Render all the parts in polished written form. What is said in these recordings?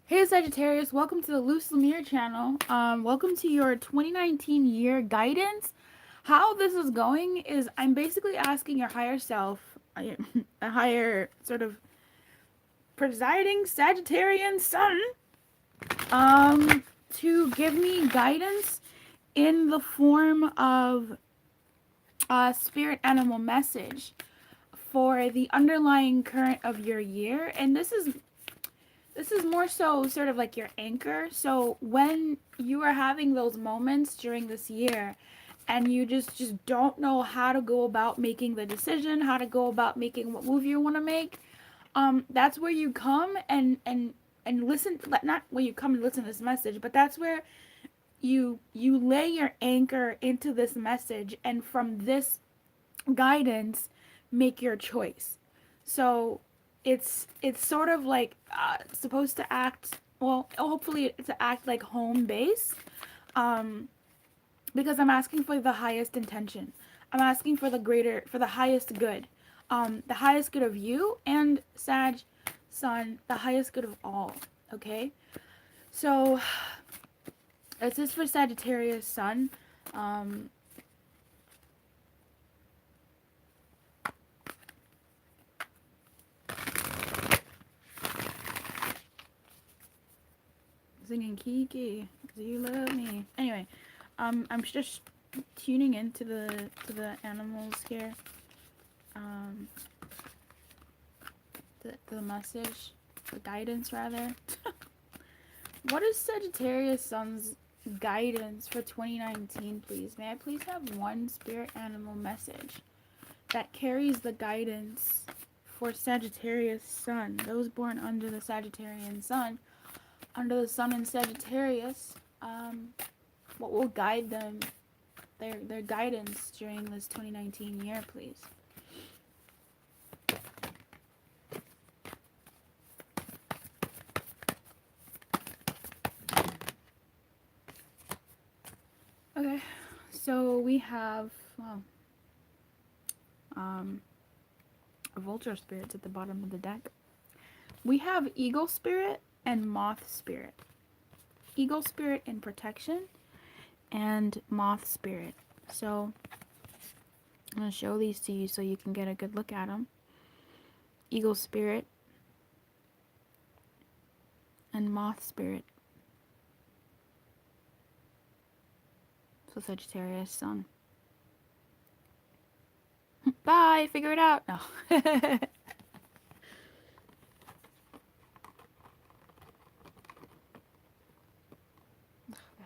Hey Sagittarius, welcome to the Lumiere channel. Welcome to your 2019 year guidance. How this is going is I'm basically asking your higher self, a higher sort of presiding Sagittarian sun, to give me guidance in the form of a spirit animal message for the underlying current of your year. And this is more so sort of like your anchor. So when you are having those moments during this year and you just don't know how to go about making the decision, how to go about making what move you want to make, that's where you come and listen, not where you come and listen to this message, but that's where you lay your anchor into this message, and from this guidance make your choice. So it's sort of like supposed to act, well, hopefully to act like home base, um because I'm asking for the highest intention. I'm asking for the highest good, the highest good of you and Sag Sun, the highest good of all. Okay, so this is for Sagittarius Sun. um Singing Kiki, 'cause you love me. Anyway, I'm just tuning into the animals here. Um, the message, the guidance rather. What is Sagittarius Sun's guidance for 2019, please? May I please have one spirit animal message that carries the guidance for Sagittarius Sun, those born under the Sagittarian Sun, under the Sun in Sagittarius? What will guide them, their guidance during this 2019 year, please? Okay, so we have, well, vulture spirits at the bottom of the deck. We have eagle spirit and moth spirit. Eagle spirit in protection and moth spirit. So I'm going to show these to you so you can get a good look at them. Eagle spirit and moth spirit. So Sagittarius Sun. Bye, figure it out. No. Gosh,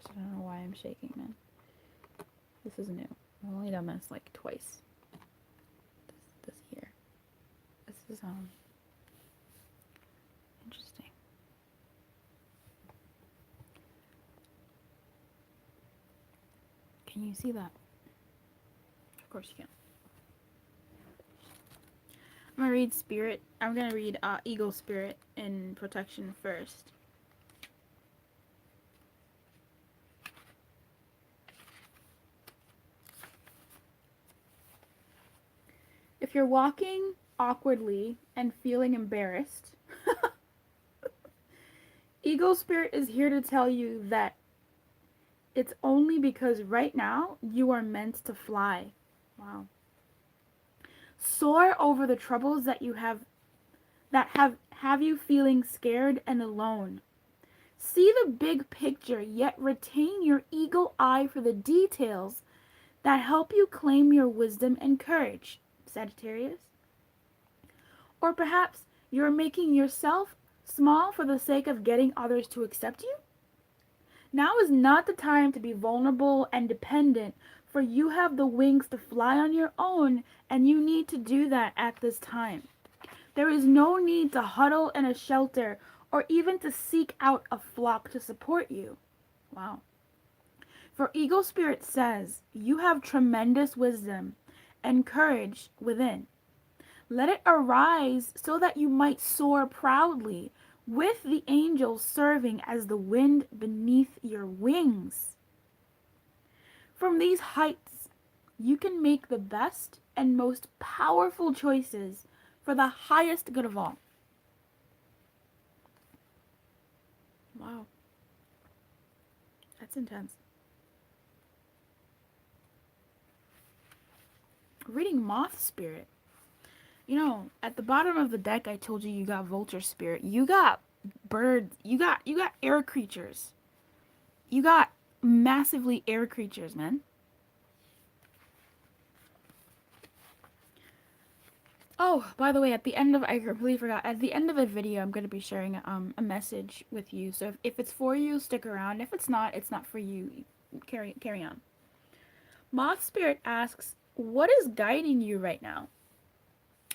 I don't know why I'm shaking, man. This is new. I've only done this like twice this year. This is interesting. Can you see that? Of course you can. I'm gonna read spirit. I'm gonna read eagle spirit in protection first. If you're walking awkwardly and feeling embarrassed, eagle spirit is here to tell you that it's only because right now you are meant to fly. Wow. Soar over the troubles that you have, that have you feeling scared and alone. See the big picture, yet retain your eagle eye for the details that help you claim your wisdom and courage, Sagittarius. Or perhaps you're making yourself small for the sake of getting others to accept you? Now is not the time to be vulnerable and dependent, for you have the wings to fly on your own, and you need to do that at this time. There is no need to huddle in a shelter or even to seek out a flock to support you. Wow. For Eagle Spirit says, you have tremendous wisdom and courage within. Let it arise so that you might soar proudly, with the angels serving as the wind beneath your wings. From these heights, you can make the best and most powerful choices for the highest good of all. Wow. That's intense. Reading Moth Spirit. You know, at the bottom of the deck I told you got Vulture Spirit. You got birds. You got air creatures. You got massively air creatures, man. Oh, by the way, at the end of I completely forgot. At the end of the video, I'm gonna be sharing a message with you. So if it's for you, stick around. If it's not for you. Carry on. Moth Spirit asks, "What is guiding you right now?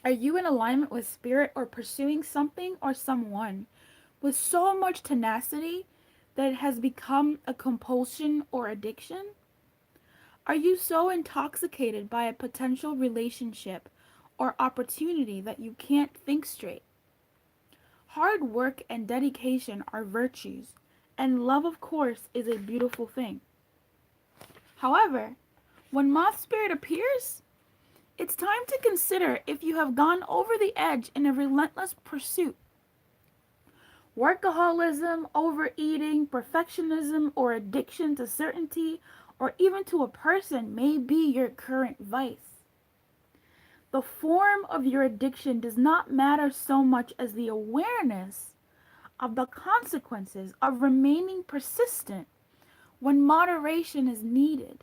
Are you in alignment with spirit or pursuing something or someone with so much tenacity that it has become a compulsion or addiction? Are you so intoxicated by a potential relationship or opportunity that you can't think straight? Hard work and dedication are virtues, and love, of course, is a beautiful thing. However, when Moth Spirit appears, it's time to consider if you have gone over the edge in a relentless pursuit. Workaholism, overeating, perfectionism, or addiction to certainty, or even to a person may be your current vice. The form of your addiction does not matter so much as the awareness of the consequences of remaining persistent when moderation is needed.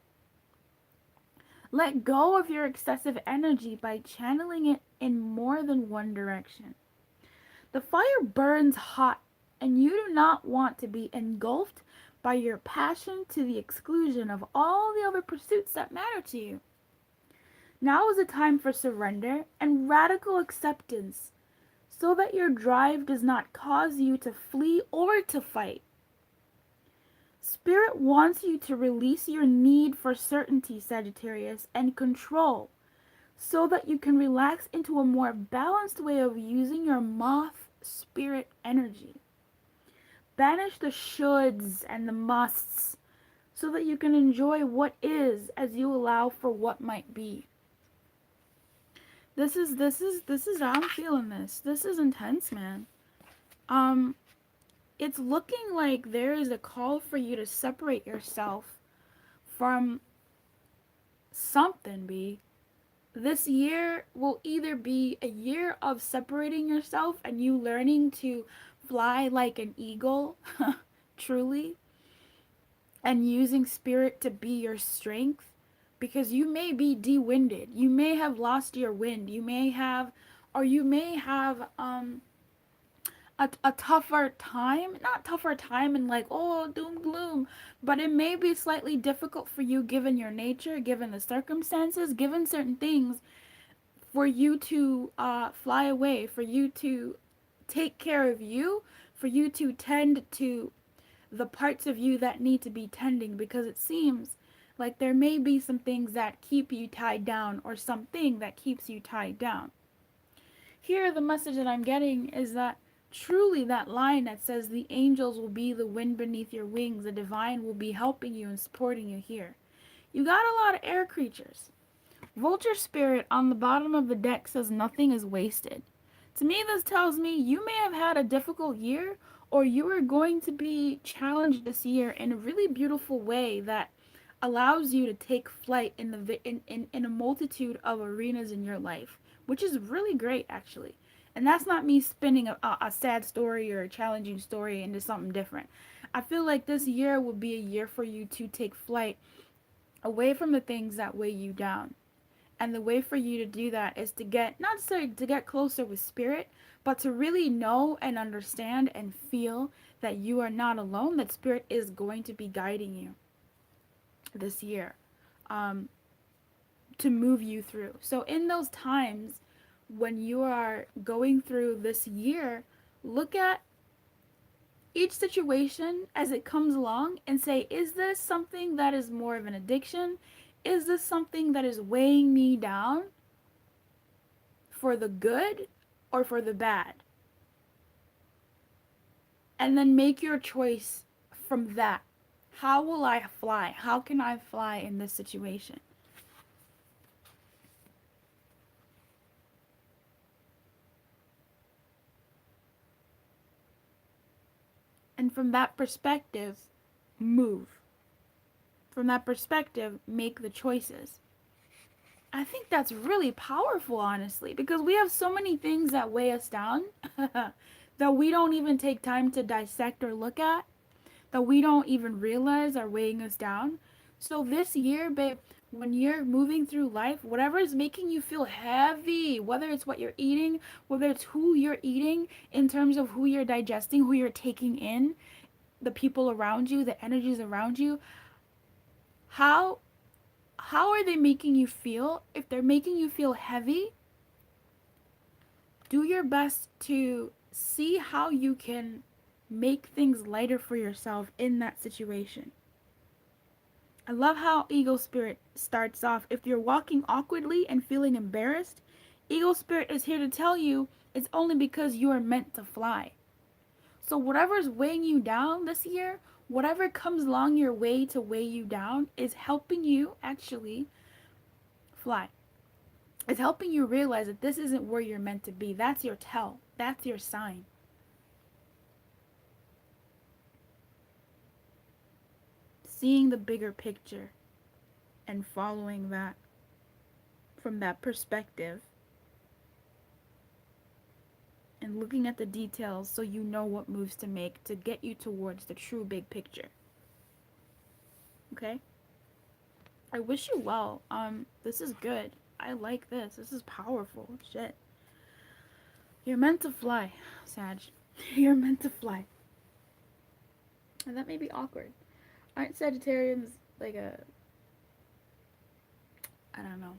Let go of your excessive energy by channeling it in more than one direction. The fire burns hot, and you do not want to be engulfed by your passion to the exclusion of all the other pursuits that matter to you. Now is a time for surrender and radical acceptance so that your drive does not cause you to flee or to fight. Spirit wants you to release your need for certainty, Sagittarius, and control so that you can relax into a more balanced way of using your moth spirit energy. Banish the shoulds and the musts so that you can enjoy what is as you allow for what might be. This is how I'm feeling this. This is intense, man. It's looking like there is a call for you to separate yourself from something, B. This year will either be a year of separating yourself and you learning to fly like an eagle, truly, and using spirit to be your strength, because you may be de-winded. You may have lost your wind. You may have a tougher time, not tougher time and like, oh, doom gloom, but it may be slightly difficult for you given your nature, given the circumstances, given certain things, for you to fly away, for you to take care of you, for you to tend to the parts of you that need to be tending, because it seems like there may be some things that keep you tied down or something that keeps you tied down. Here, the message that I'm getting is that truly that line that says the angels will be the wind beneath your wings, the divine will be helping you and supporting you here. You got a lot of air creatures. Vulture Spirit on the bottom of the deck says nothing is wasted. To me, this tells me you may have had a difficult year, or you are going to be challenged this year in a really beautiful way that allows you to take flight in a multitude of arenas in your life, which is really great, actually. And that's not me spinning a sad story or a challenging story into something different. I feel like this year will be a year for you to take flight away from the things that weigh you down. And the way for you to do that is to get, not necessarily to get closer with spirit, but to really know and understand and feel that you are not alone, that spirit is going to be guiding you this year to move you through. So in those times when you are going through this year, look at each situation as it comes along and say, is this something that is more of an addiction? Is this something that is weighing me down for the good or for the bad? And then make your choice from that. How will I fly? How can I fly in this situation? And from that perspective, move. From that perspective, make the choices. I think that's really powerful, honestly, because we have so many things that weigh us down that we don't even take time to dissect or look at, that we don't even realize are weighing us down. So this year, babe, when you're moving through life, whatever is making you feel heavy, whether it's what you're eating, whether it's who you're eating in terms of who you're digesting, who you're taking in, the people around you, the energies around you, how how are they making you feel? If they're making you feel heavy, do your best to see how you can make things lighter for yourself in that situation. I love how Eagle Spirit starts off. If you're walking awkwardly and feeling embarrassed, Eagle Spirit is here to tell you it's only because you are meant to fly. So whatever's weighing you down this year, whatever comes along your way to weigh you down, is helping you actually fly. It's helping you realize that this isn't where you're meant to be. That's your tell. That's your sign. Seeing the bigger picture and following that from that perspective and looking at the details so you know what moves to make to get you towards the true big picture. Okay? I wish you well. This is good. I like this. This is powerful. Shit. You're meant to fly, Sag. You're meant to fly. And that may be awkward. Aren't Sagittarians like I don't know.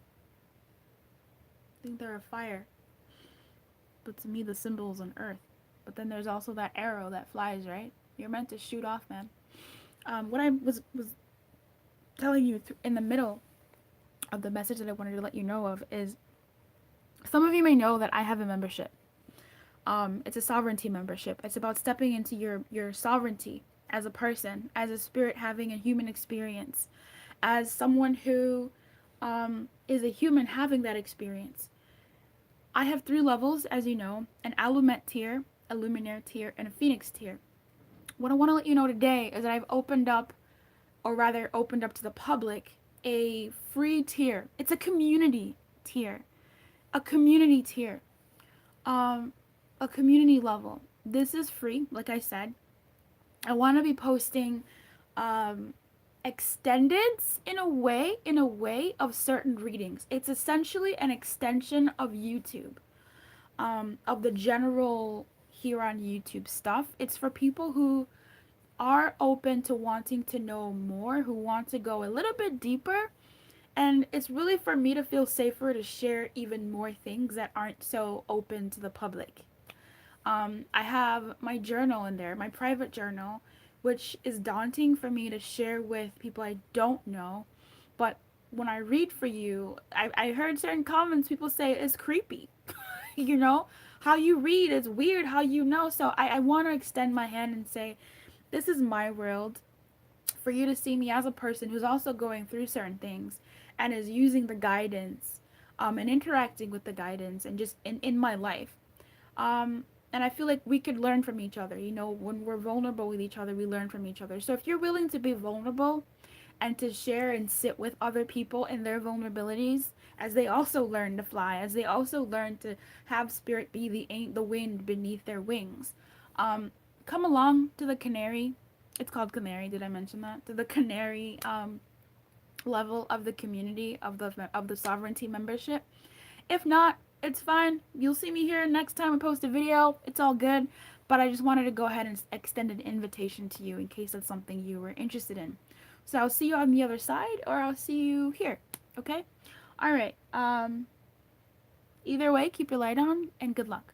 I think they're a fire. But to me, the symbol is an earth. But then there's also that arrow that flies, right? You're meant to shoot off, man. What I was telling you in the middle of the message that I wanted to let you know of is some of you may know that I have a membership. It's a sovereignty membership. It's about stepping into your sovereignty as a person, as a spirit having a human experience, as someone who is a human having that experience. I have 3 levels, as you know, an Alumet tier, a Lumiere tier, and a Phoenix tier. What I want to let you know today is that I've opened up, or rather opened up to the public, a free tier. It's a community tier. A community tier. A community level. This is free, like I said. I want to be posting extendeds in a way of certain readings. It's essentially an extension of YouTube, of the general here on YouTube stuff. It's for people who are open to wanting to know more, who want to go a little bit deeper, and it's really for me to feel safer to share even more things that aren't so open to the public. I have my journal in there, my private journal, which is daunting for me to share with people I don't know. But when I read for you, I heard certain comments, people say it's creepy. You know, how you read is weird, how you know. So I want to extend my hand and say, this is my world. For you to see me as a person who's also going through certain things and is using the guidance and interacting with the guidance and just in my life. And I feel like we could learn from each other. You know, when we're vulnerable with each other, we learn from each other. So if you're willing to be vulnerable and to share and sit with other people in their vulnerabilities, as they also learn to fly, as they also learn to have spirit be the wind beneath their wings, come along to the Canary. It's called Canary. Did I mention that? To the Canary level of the community of the sovereignty membership. If not, it's fine. You'll see me here next time I post a video. It's all good. But I just wanted to go ahead and extend an invitation to you in case that's something you were interested in. So I'll see you on the other side, or I'll see you here. Okay? Alright. Either way, keep your light on, and good luck.